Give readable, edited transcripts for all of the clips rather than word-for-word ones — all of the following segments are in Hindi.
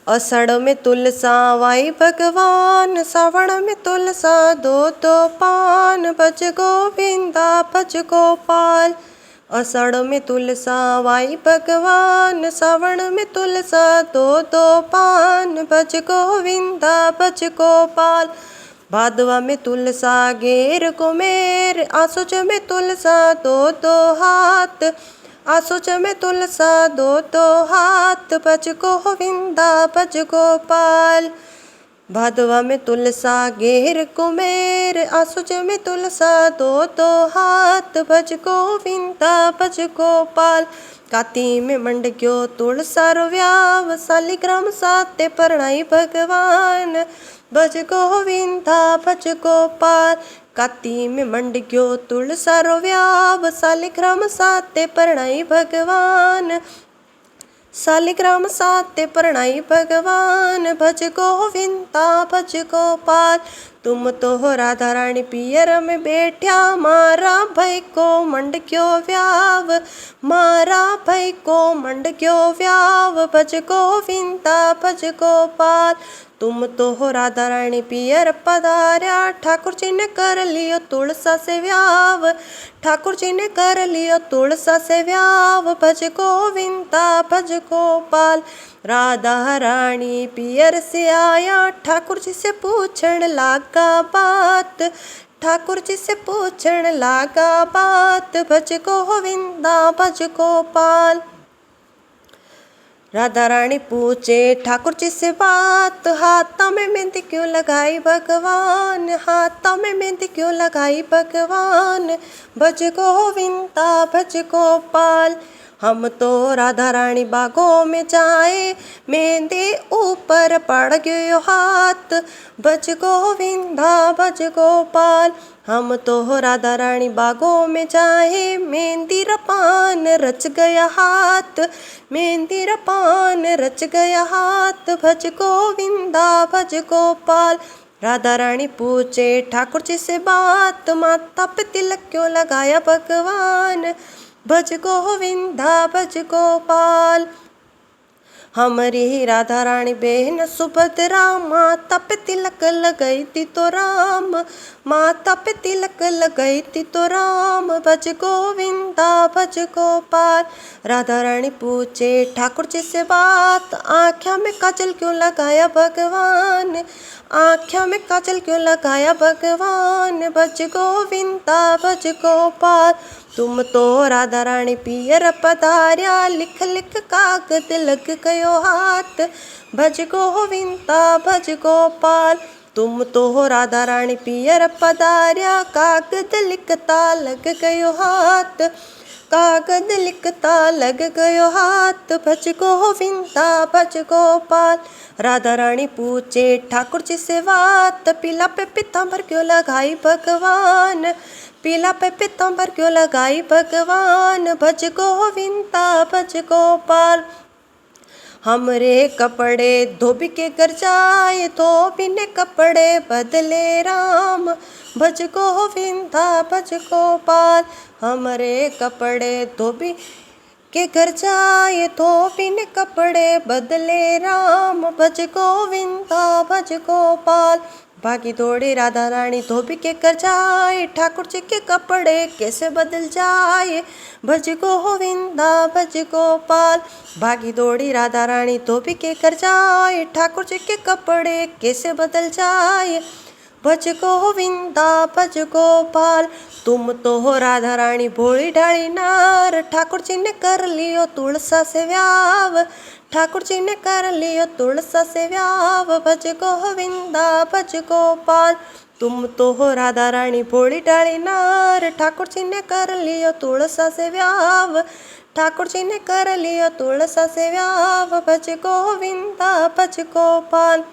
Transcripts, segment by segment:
असड़ में तुलसा वाई भगवान, सावण में तुलसा दो दो पान, भज गोविंदा भज गोपाल। असड़ में तुलसा वाई भगवान, सावण में तुलसा दो दो पान, भज गोविंदा भज गोपाल। भादवा में तुलसा घेर कुमेर, आसुच में तुलसा दो दो हाथ, आसुच में तुलसा दो दो हाथ, भज गोविंदा भज गोपाल। भादवा में तुलसा घेर कुमेर, आसुच में तुलसा दो दो हाथ, भज गोविंदा भज गोपाल। काती में मंडक्यो तुलसा रो व्याव, सालिग्राम साते परणाई भगवान, भज गोविंदा भज गोपाल। काती में मंडक्यो तुलसा रो व्याव, सालिग्राम साते परणाई भगवान, सालिग्राम साते परणाई भगवान, भज गोविंदा भज गोपाल। तुम तो हो राधा रानी पियर में बैठ्या, मारा भाई को मंडक्यो व्याव, मारा भाई को मंडक्यो व्याव, भज गोविंदा भज गोपाल। तुम तो हो राधा रानी पियर पधार्या, ठाकुर जी ने कर लियो तुलसा से व्याव, ठाकुर जी ने कर लियो तुलसा से व्याव, भज गोविंदा भज गोपाल। राधा रानी पियर से आया, ठाकुर जी से पूछण लागा बात, ठाकुर जी से पूछण लागा बात, भज गोविंदा भज गोपाल। राधा रानी पूछे ठाकुर जी से बात, हाथों में मेहंदी क्यों लगाई भगवान, हाथों में मेहंदी क्यों लगाई भगवान, भज गोविंदा भज गोपाल। हम तो राधा रानी बागों में जाए, मेहंदी ऊपर पड़ गयो हाथ, भज गोविंदा भज गोपाल। हम तो राधा रानी बागों में जाए, मेहंदी रपान रच गया हाथ, मेहंदी रपान रच गया हाथ, भज गोविंदा भज गोपाल। राधा रानी पूछे ठाकुर जी से बात, माथा पे तिलक क्यों लगाया भगवान, भज गोविंदा भज गोपाल। हमारी राधा रानी बहन सुभद्रा, माता पे तिलक लगाई थी तो राम, माता पे तिलक लगाई थी तो राम, भज गोविंदा भज गोपाल। राधा रानी पूछे ठाकुर जी से बात, आँखों में काजल क्यों लगाया भगवान, आँखों में काजल क्यों लगाया भगवान, भज गोविंदा भज गोपाल। तुम तो राधा रानी पियर पधार्या, लिख लिख कागद लग गयो हाथ, भज गोविंदा भज गोपाल। तुम तो हो राधा रानी पियर पधार्या, कागद लिखता लग गयो हाथ, कागद लिखता लग गयो हाथ, भज गोविंदा भज गोपाल। राधा रानी पूछे ठाकुर जी से बात, पीला पे पीतांबर क्यों लगाई भगवान, पीला पे पीतांबर क्यों लगाई भगवान, भज गोविंदा भज गोपाल। हमरे कपड़े धोबी के घर जाए, धोबी ने कपड़े बदले राम, भज गोविंदा भज गोपाल। हमरे कपड़े धोबी के घर जाए, धोबी ने कपड़े बदले राम, भज गोविंदा भज गोपाल। भागी दौड़ी राधा रानी धोबी के घर जाए, ठाकुर जी के कपड़े कैसे बदल जाए, भज गोविंदा भज गोपाल। भागी दौड़ी राधा रानी धोबी के घर जाए, ठाकुर जी के कपड़े कैसे बदल जाए, भज गोविंदा भज गोपाल। तुम तो हो राधा रानी भोली ढाली नार, ठाकुर जी ने कर लियो तुलसा से व्याव, ठाकुर जी ने कर लियो तुलसा से व्याव, भज गोविंदा भज गोपाल। तुम तो हो राधा रानी भोली ढाली नार, ठाकुर जी ने कर लियो तुलसा से व्याव, ठाकुर जी ने कर लियो तुलसा से व्याव, भज गोविंदा भज गोपाल।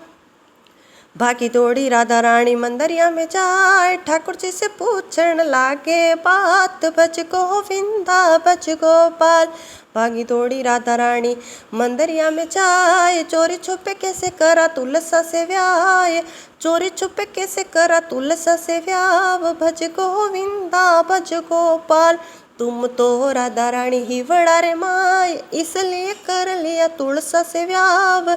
भागी दौड़ी राधा रानी मंदिरिया में जाए, ठाकुर जी से पूछण लागे बात, भज गोविंदा भज गोपाल। भागी दौड़ी राधा रानी मंदिरिया में जाए, चोरी छुपे कैसे करा तुलसा से व्याय, चोरी छुपे कैसे करा तुलसा से व्याव, भज गोविंदा भज गोपाल। तुम तो राधा रानी ही बड़ा रे माय, इसलिए कर लिया तुलसा से व्याव,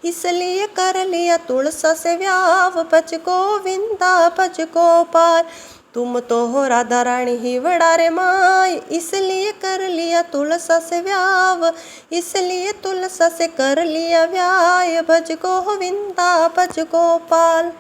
इसलिए कर लिया तुलसा से व्याव। भज गोविंदा भज गोपाल, तुम तो हो राधा रानी ही बड़ा रे माय। इसलिए कर लिया तुलसा से व्याव, इसलिए तुलसा से कर लिया व्याय। भज गोविंदा भज गोपाल।